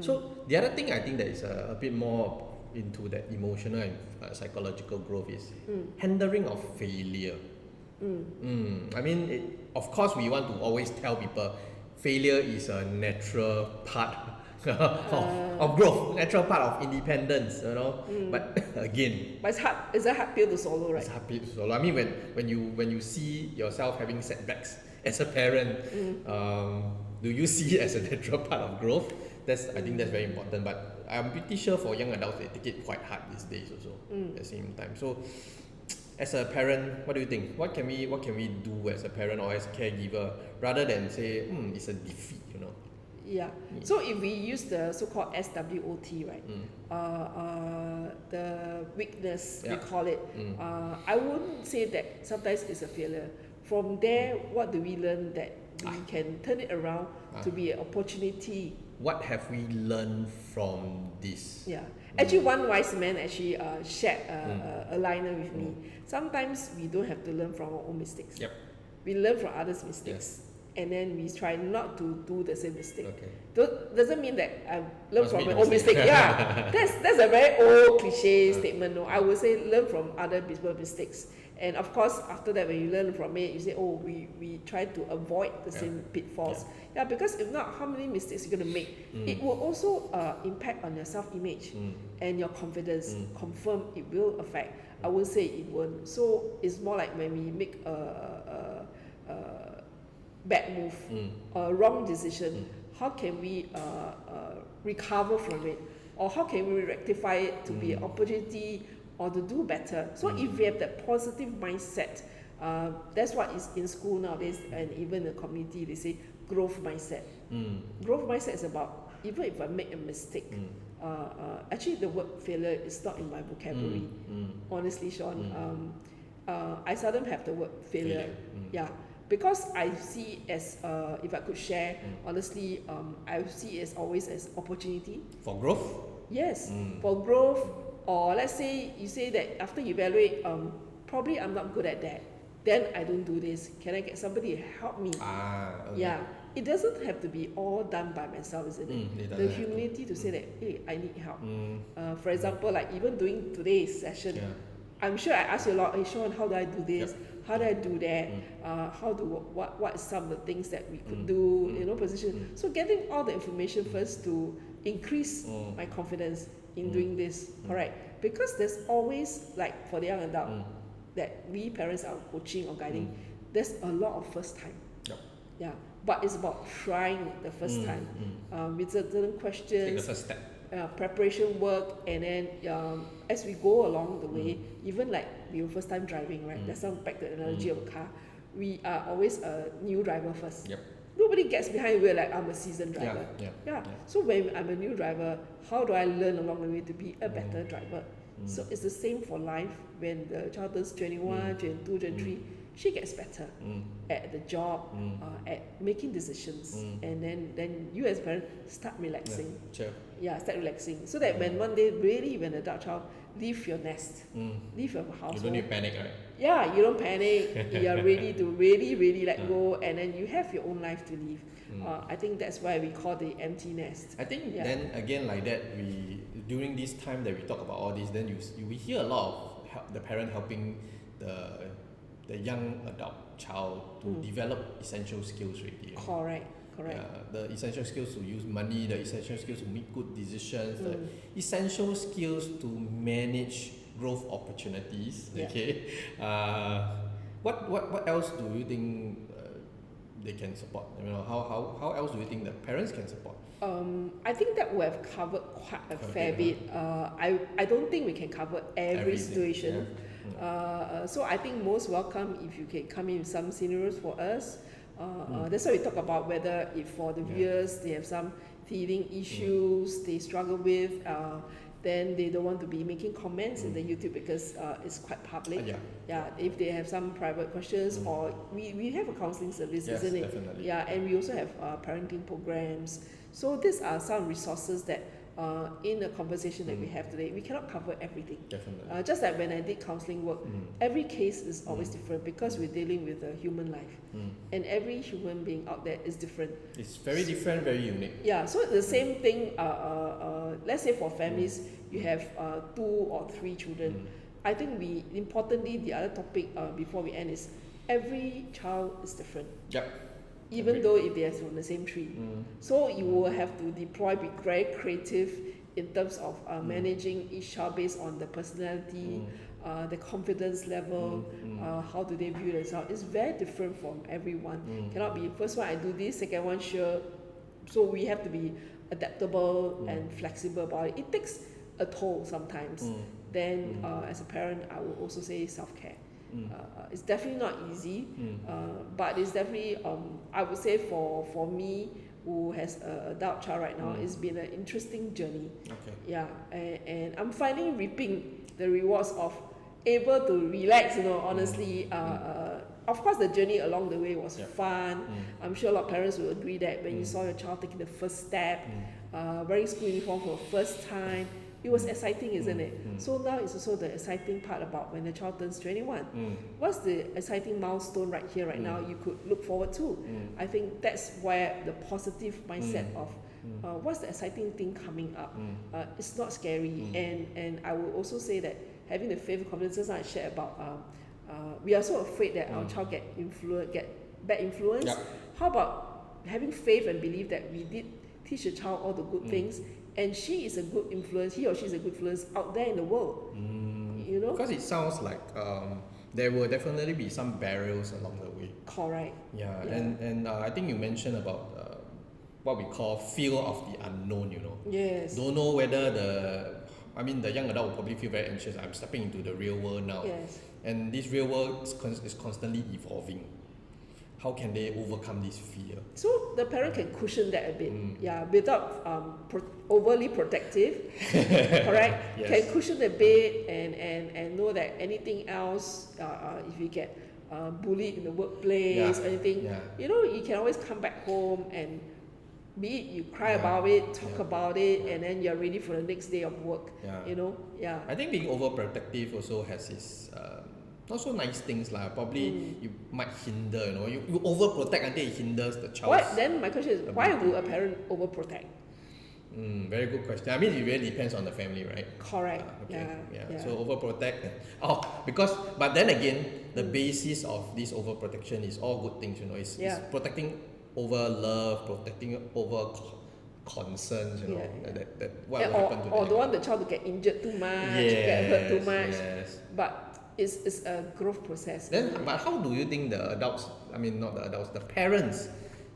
So the other thing I think that is a bit more into that emotional and psychological growth is handling of failure. I mean, of course, we want to always tell people failure is a natural part of growth, natural part of independence, you know. But again, But it's hard. It's a hard pill to swallow, right? it's happy to swallow. I mean, when you see yourself having setbacks as a parent, do you see it as a natural part of growth? I think that's very important. But I'm pretty sure for young adults they take it quite hard these days also. At the same time, so as a parent, what do you think? What can we do as a parent or as a caregiver rather than say, it's a defeat, you know? Yeah. So if we use the so-called SWOT, right? The weakness we Yeah. call it. I wouldn't say that sometimes it's a failure. From there, what do we learn that we can turn it around to be an opportunity? What have we learned from this? Yeah. Actually, one wise man actually shared a liner with me. Sometimes we don't have to learn from our own mistakes. Yep. We learn from others' mistakes. And then we try not to do the same mistake. Okay. Doesn't mean that I learn Must from make my no own mistake. mistake. Yeah, that's a very old cliche statement. No, I would say learn from other people's mistakes. And of course, after that, when you learn from it, you say, oh, we try to avoid the same pitfalls. Yeah, because if not, how many mistakes you're going to make? It will also impact on your self-image and your confidence. Confirm it will affect. I would say it won't. So it's more like when we make a bad move, a wrong decision, how can we recover from it? Or how can we rectify it to be an opportunity or to do better? So if we have that positive mindset, that's what is in school nowadays and even the community, they say growth mindset. Growth mindset is about, even if I make a mistake, actually the word failure is not in my vocabulary. Honestly, Sean, I seldom have the word failure. Yeah. Because I see as, if I could share, honestly, I see it as always as opportunity. For growth? Yes, for growth. Or let's say you say that after you evaluate, probably I'm not good at that. Then I don't do this. Can I get somebody to help me? Okay. Yeah. It doesn't have to be all done by myself, isn't it? The humility to say that, hey, I need help. For example, like even doing today's session, I'm sure I asked you a lot, hey Sean, how do I do this? How do I do that? What are some of the things that we could do, position. So getting all the information first to increase my confidence in doing this, correct? Because there's always, like for the young adult, that we parents are coaching or guiding, there's a lot of first time. Yeah. But it's about trying the first time with certain questions. Take the first step. Preparation work, and then as we go along the way, even like we were first time driving, right? That's some back to the analogy of a car. We are always a new driver first. Nobody gets behind. We're like, I'm a seasoned driver. So when I'm a new driver, how do I learn along the way to be a better driver? So it's the same for life. When the child turns 21, 22, 23, she gets better at the job, at making decisions, and then you as a parent start relaxing. Start relaxing, so that when one day really when the adult child leave your nest, leave your house, you don't need panic, right? Yeah, you don't panic. You are ready to really let go, and then you have your own life to live. I think that's why we call the empty nest. I think then again like that, we during this time that we talk about all this, then we hear a lot of the parent helping the young adult child to develop essential skills already. Correct. The essential skills to use money, the essential skills to make good decisions, the essential skills to manage growth opportunities. Okay. What else do you think they can support? How else do you think the parents can support? I think that we have covered quite a fair bit. I don't think we can cover every situation. So I think most welcome if you can come in with some scenarios for us. That's why we talk about whether if for the viewers they have some teething issues they struggle with, then they don't want to be making comments in the YouTube because it's quite public. If they have some private questions, or we have a counseling service, isn't it? Definitely. And we also have parenting programs. So these are some resources that in a conversation that we have today, we cannot cover everything. Definitely. Just like when I did counseling work, every case is always different because we're dealing with a human life, and every human being out there is different. It's very different, very unique. Yeah, so the same thing. Let's say for families, you have 2 or 3 children. I think importantly, the other topic before we end is every child is different. Yep. Even though if they are from the same tree. So you will have to be very creative in terms of managing each child based on the personality, the confidence level, how do they view themselves. It's very different from everyone. Cannot be first one I do this, second one sure. So we have to be adaptable and flexible about it. It takes a toll sometimes. Then as a parent, I would also say self-care. It's definitely not easy, but it's definitely I would say for me who has an adult child right now, it's been an interesting journey. Okay. Yeah, and I'm finally reaping the rewards of able to relax. Honestly, of course the journey along the way was fun. I'm sure a lot of parents will agree that when you saw your child taking the first step, wearing school uniform for the first time. It was exciting, isn't it? So now it's also the exciting part about when the child turns 21. What's the exciting milestone right here, right now, you could look forward to? I think that's where the positive mindset of what's the exciting thing coming up? It's not scary. And I would also say that having the faith and confidence I shared about, we are so afraid that our child get bad influence. Yep. How about having faith and believe that we did teach the child all the good things, and he or she is a good influence out there in the world. Because it sounds like there will definitely be some barriers along the way. Correct. Yeah. And I think you mentioned about what we call fear of the unknown. Yes. Don't know whether the young adult will probably feel very anxious. I'm stepping into the real world now. Yes. And this real world is constantly evolving. How can they overcome this fear? So the parent can cushion that a bit, without overly protective, correct? Yes. Can cushion a bit and know that anything else, if you get bullied in the workplace or anything, you can always come back home and be it you cry about it, talk about it, and then you're ready for the next day of work. I think being overprotective also has its not so nice things lah. Probably you might hinder. You overprotect until it hinders the child. Then my question is, why would a parent overprotect? Very good question. I mean, it really depends on the family, right? Correct. Okay. Yeah. So overprotect. But then again, the basis of this overprotection is all good things. It's protecting over love, protecting over concerns. That what will happen to them. Or don't want the child to get injured too much, get hurt too much. But it's a growth process. But how do you think the adults, not the adults, the parents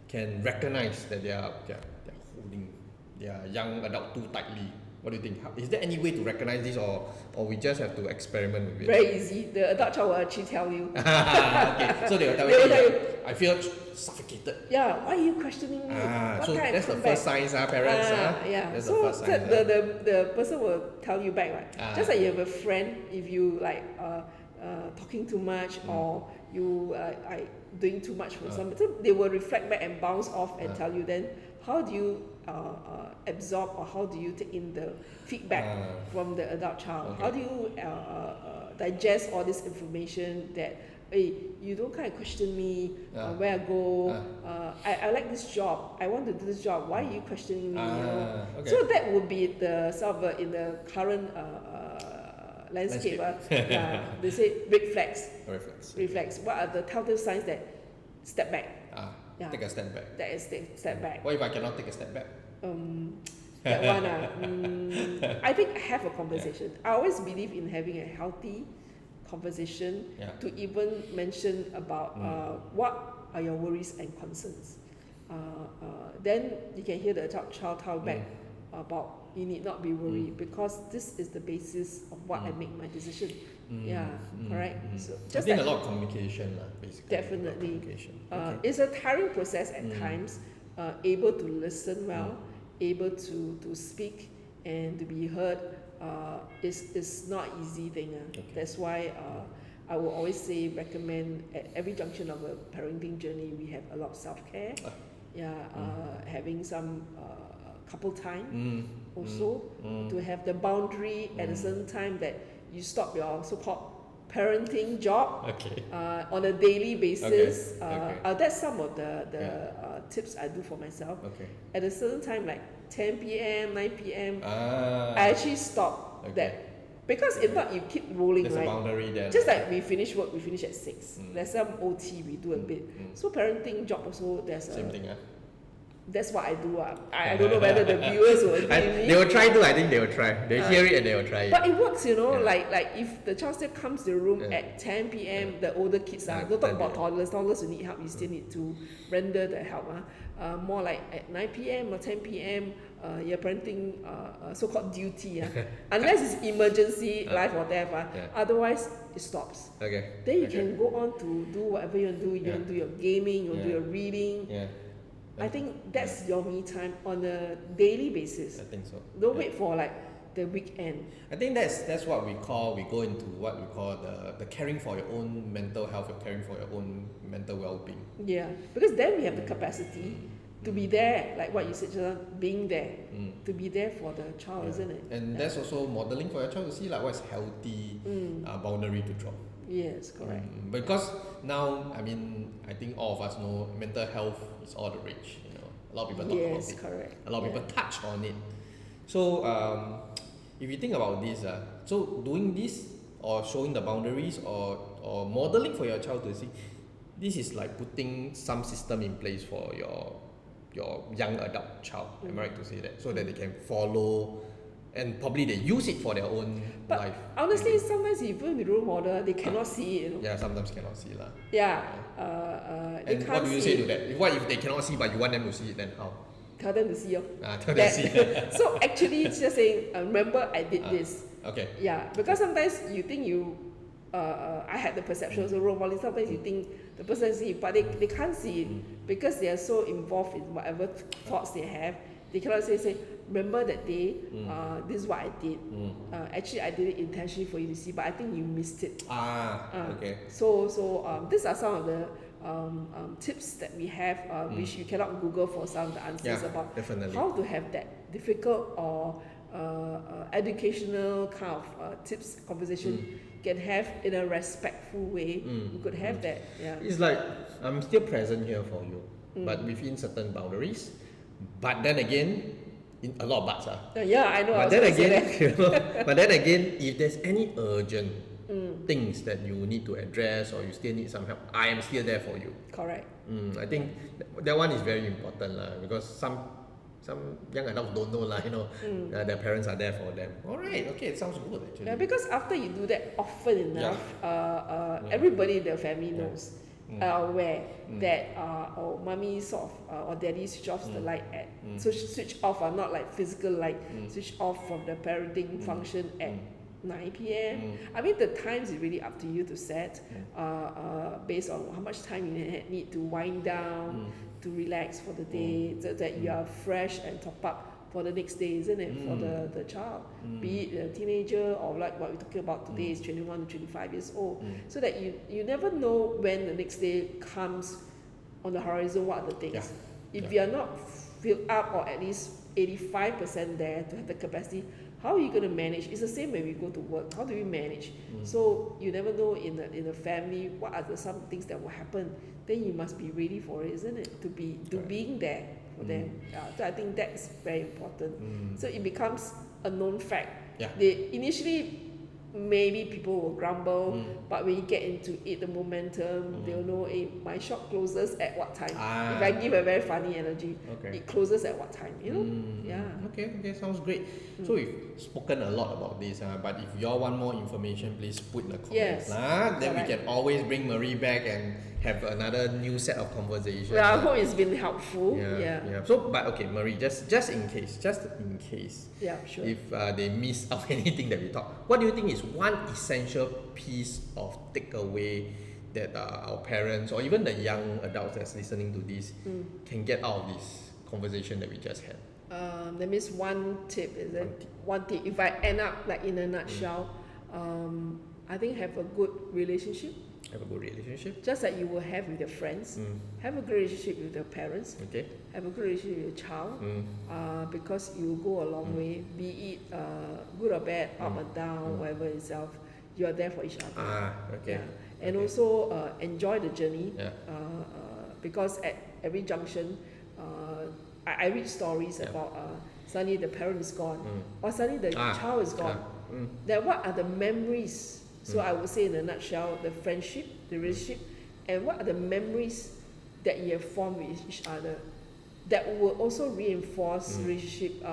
can recognize that they're holding their young adult too tightly? What do you think? Is there any way to recognize this, or we just have to experiment with it? Very easy. The adult child will actually tell you. Okay, so they will tell you, I feel suffocated. Yeah, why are you questioning me? So that's the first sign, parents. That's the first sign. The person will tell you back, right? Just like you have a friend, if you talking too much or you doing too much for somebody, so they will reflect back and bounce off and tell you. Then how do you absorb, or how do you take in the feedback from the adult child? How do you digest all this information that, hey, you don't kind of question me where I go, I like this job, I want to do this job, why are you questioning me? So that would be the sort of in the current landscape. They say red flags. Reflex. What are the telltale signs that step back? Take a step back. That is step back. What if I cannot take a step back? That one. I think have a conversation. I always believe in having a healthy conversation to even mention about what are your worries and concerns. Then you can hear the child tell back about you need not be worried because this is the basis of what I make my decision. Correct. So just a lot of communication, basically. Definitely. It's a tiring process at times. Able to listen well, able to speak and to be heard. Is not easy thing. That's why I will always say recommend at every junction of a parenting journey we have a lot of self-care. Having some couple time also, to have the boundary at a certain time that you stop your so-called parenting job Okay. on a daily basis. Okay. That's some of the tips I do for myself. Okay. At a certain time, like 10 p.m., 9 p.m., Ah. I actually stop Okay. that. Because if not, you keep rolling, There's a right? boundary there. Just like we finish work, we finish at 6. There's some OT, we do a bit. Mm. So parenting job also, there's Same thing. that's what I do. I don't know whether the viewers will agree with me. They will try to. I think they will try. They hear it and they will try it. But it works, you know, Yeah. like if the child still comes to the room Yeah. at 10 p.m., the older kids Yeah, don't talk then about they- toddlers. Toddlers who need help, you still need to render the help. More like at 9 p.m. or 10 p.m., you're parenting so-called duty. Unless it's emergency, life or death. Yeah. Otherwise, it stops. Okay. Then you Okay. can go on to do whatever you want to do. You Yeah. want to do your gaming, you want to do Yeah. your reading. Yeah. I think that's your me time on a daily basis. I think so. Don't Yeah. wait for like the weekend. I think that's what we go into what we call the caring for your own mental health, or caring for your own mental well-being. Yeah, because then we have the capacity to be there, like what you said, just now, being there, to be there for the child, isn't it? And that's also modeling for your child to see like what's healthy boundary to draw. Yes, correct. Because now, I mean, I think all of us know mental health is all the rage. You know, a lot of people talk Yes, about it. correct. A lot of people touch on it. So if you think about this, so doing this or showing the boundaries or modeling for your child to see, this is like putting some system in place for your young adult child. Am I right to say that? So that they can follow and probably they use it for their own But life. honestly, sometimes even the role model, they cannot see it. You know? Yeah, sometimes cannot see lah. Yeah. They And can't what do you see say to it. that? What if they cannot see but you want them to see it? Then how? Tell them to see. Tell them to see. So actually, it's just saying, remember I did this. Okay. Yeah, because sometimes you think I had the perception, so role modeling, sometimes you think the person see it, but they can't see it because they are so involved in whatever thoughts they have. They cannot say, remember that day, this is what I did. Actually, I did it intentionally for you to see, but I think you missed it. Okay. So these are some of the tips that we have, which you cannot Google for some of the answers Yeah, about definitely. how to have that difficult or educational kind of tips conversation can have in a respectful way. We could have that. Yeah. It's like I'm still present here for you, but within certain boundaries. But then again, in a lot of buts. Yeah, I know. I But was then gonna say again, that. you know, but then again, if there's any urgent things that you need to address or you still need some help, I am still there for you. Correct. I think that one is very important because some young adults don't know their parents are there for them. All right, okay, it sounds good actually. Yeah, because after you do that often enough, everybody in the family knows, are aware that mommy sort of or daddy switch off the light at switch off, not like physical light, switch off from the parenting function at 9 p.m. I mean, the times is really up to you to set based on how much time you need to wind down, to relax for the day, so that you are fresh and top up for the next day, isn't it? For the child, be it a teenager or like what we're talking about today is 21 to 25 years old, so that you never know when the next day comes on the horizon. What are the things? If you are not filled up or at least 85% there to have the capacity, how are you going to manage? It's the same when we go to work. How do we manage? So you never know in the family what are some things that will happen. Then you must be ready for it, isn't it? To being there for them. So I think that's very important. So it becomes a known fact. Yeah. They initially maybe people will grumble, but when you get into it, the momentum, they'll know, hey, my shop closes at what time. If I give a very funny analogy, it closes at what time, you know? Yeah. Okay, sounds great. So we've spoken a lot about this, but if you all want more information, please put in the comments. Yes. Then Correct. we can always bring Marie back and have another new set of conversations. Well, I hope it's been helpful. Yeah. So, but okay, Marie, just in case, Yeah, sure. if they miss out anything that we talk, what do you think is one essential piece of takeaway that our parents or even the young adults that's listening to this can get out of this conversation that we just had? That means one tip, is it? One tip. If I end up like in a nutshell, I think have a good relationship. Have a good relationship. just like you will have with your friends. Have a good relationship with your parents. Okay. Have a good relationship with your child. Because you will go a long way, be it good or bad, up or down, whatever itself. You are there for each other. Okay. Yeah. And Okay. also enjoy the journey. Yeah. Because at every junction, I read stories about suddenly the parent is gone, or suddenly the child is gone. Then what are the memories? So I would say in a nutshell, the friendship, the relationship, and what are the memories that you have formed with each other that will also reinforce relationship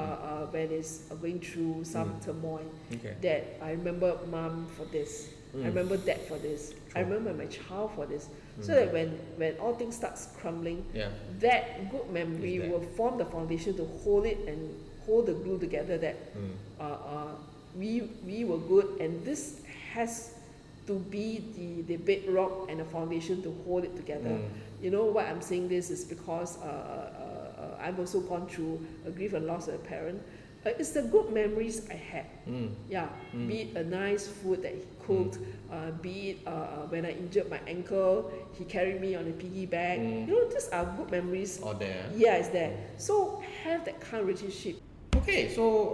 when it's going through some turmoil. Okay. That I remember mom for this, I remember dad for this, I remember my child for this. So that when all things starts crumbling, that good memory Is there. will form the foundation to hold it and hold the glue together that we were good, and this has to be the bedrock and the foundation to hold it together. You know why I'm saying this is because I've also gone through a grief and loss of a parent. It's the good memories I had. Be it a nice food that he cooked, be it when I injured my ankle, he carried me on a piggy bag. You know, these are good memories. Or there. Yeah, it's there. So have that kind of relationship. Okay, so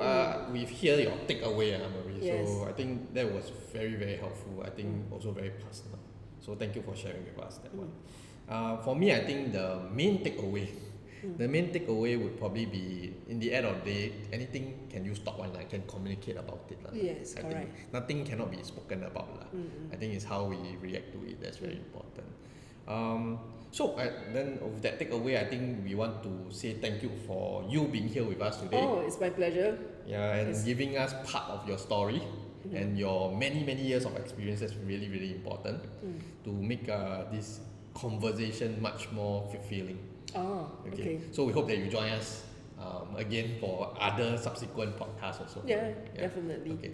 we've heard your takeaway, Marie. Yes. So I think that was very, very helpful. I think also very personal. So thank you for sharing with us that one. For me, I think the main takeaway would probably be, in the end of the day, anything can you stop one, can communicate about it. Yes, I correct. think nothing cannot be spoken about. I think it's how we react to it that's very important. So then with that takeaway, I think we want to say thank you for you being here with us today. Oh, it's my pleasure. Yeah, and giving us part of your story and your many, many years of experience. That's really, really important to make this conversation much more fulfilling. Oh, okay. So we hope that you join us again for other subsequent podcasts also. Yeah, definitely. Okay.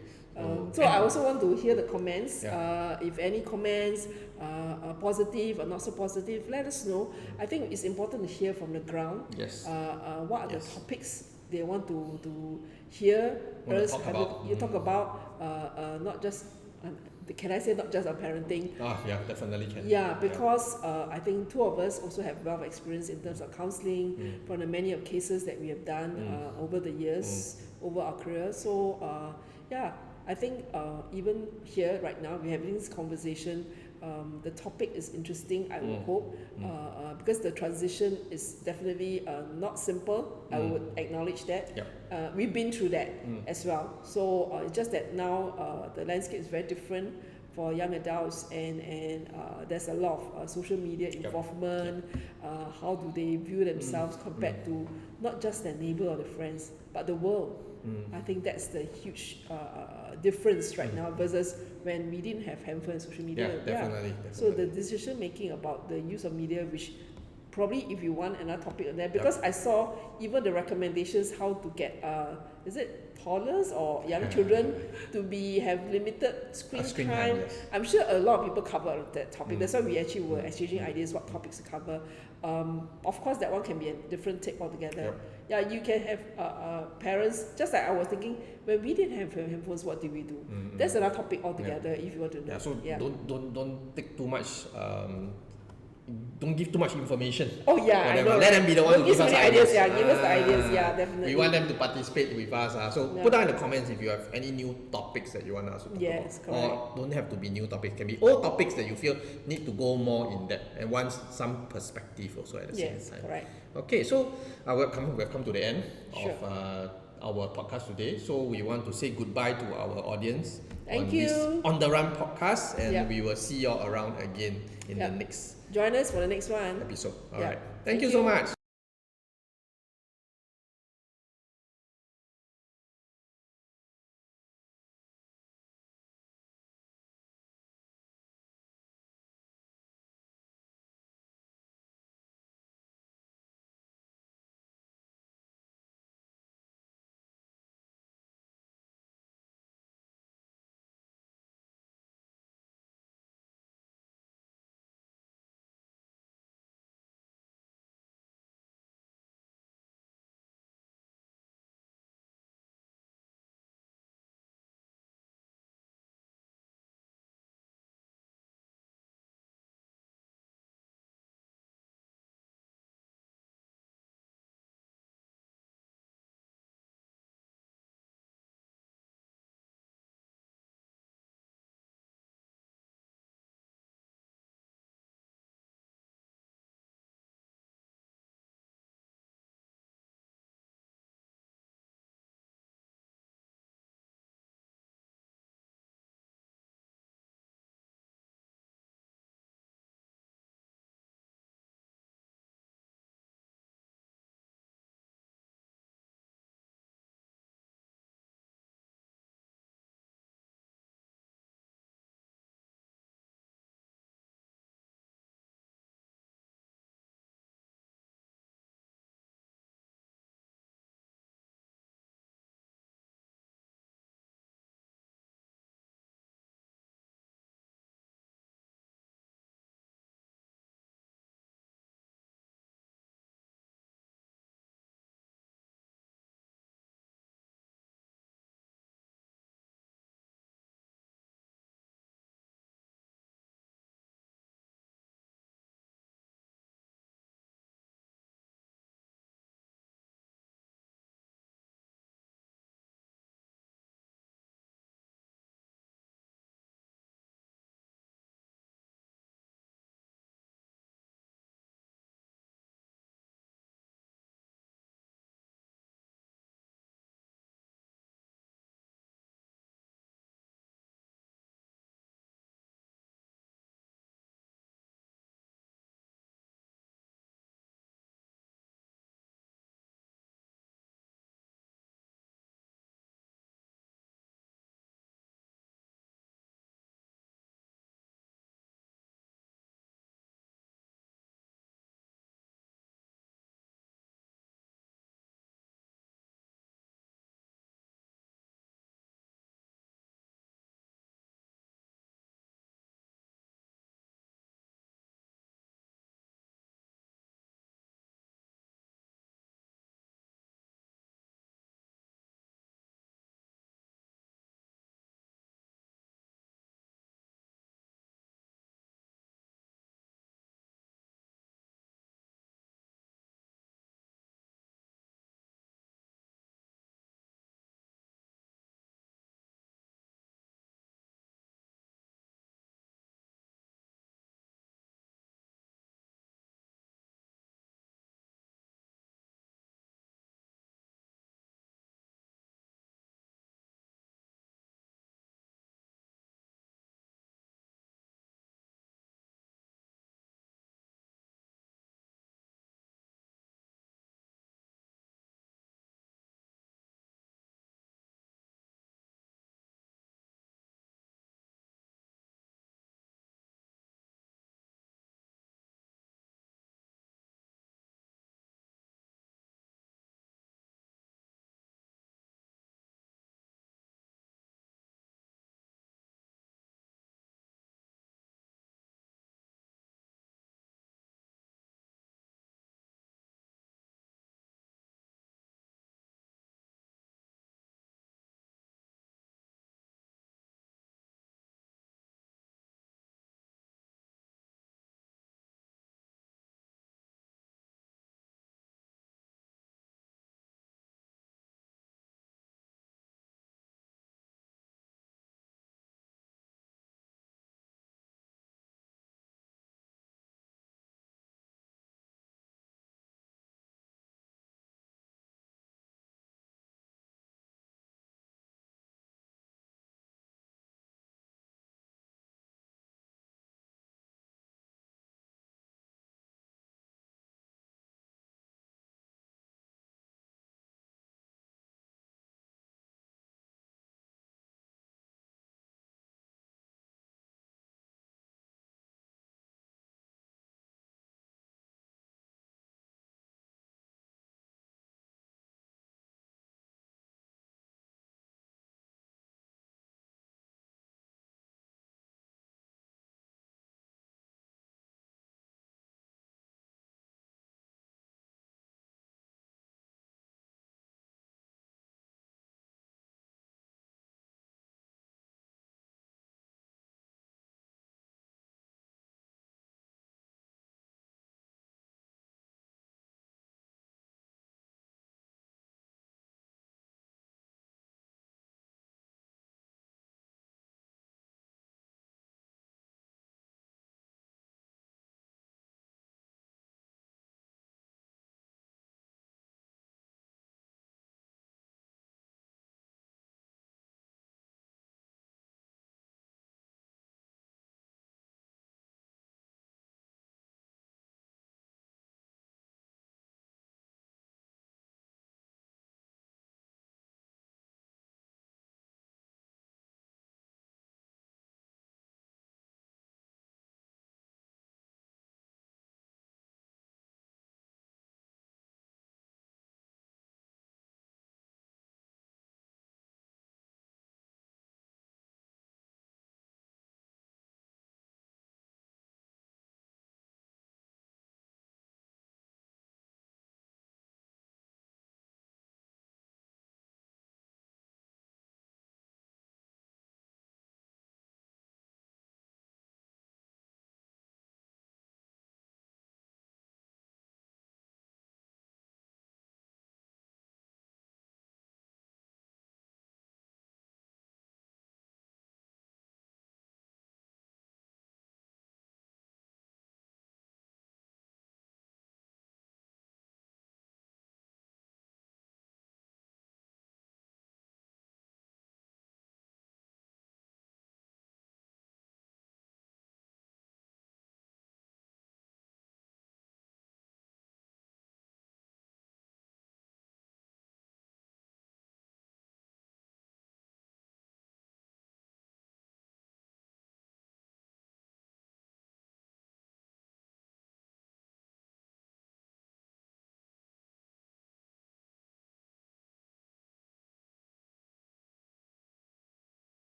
So I also want to hear the comments. Yeah. If any comments are positive or not so positive, let us know. I think it's important to hear from the ground. Yes. What are the topics they want to hear? You talk about not just. Can I say not just on parenting? Yeah, definitely can. Yeah, because I think two of us also have a lot of experience in terms of counselling from the many of cases that we have done over the years, over our career. So I think even here right now we're having this conversation. The topic is interesting, I would hope, because the transition is definitely not simple. I would acknowledge that. Yep. We've been through that as well. So it's just that now the landscape is very different for young adults, and there's a lot of social media involvement. How do they view themselves compared to not just their neighbor or the friends, but the world? I think that's the huge difference right now versus when we didn't have handphone and social media. Definitely. So the decision making about the use of media, which probably if you want another topic on that, because I saw even the recommendations how to get is it toddlers or young children to have limited screen time. Yes. I'm sure a lot of people cover that topic. That's why we actually were exchanging ideas what topics to cover. Of course, that one can be a different take altogether. Yep. Yeah, you can have parents, just like I was thinking, when we didn't have handphones, what did we do? That's another topic altogether if you want to know. Yeah, so don't take too much. Don't give too much information. Oh yeah, I know. Let them be the one who give us ideas. Yeah, give us the ideas. Yeah, definitely. We want them to participate with us. So put down in the comments if you have any new topics that you want us to talk about. Correct. Or don't have to be new topics. Can be old topics that you feel need to go more in depth and want some perspective also at the same time. Correct. Okay, so we've come to the end of our podcast today. So we want to say goodbye to our audience this On The Run podcast, and we will see you all around again in the next Join us for the next one. episode. All right. Thank you so much.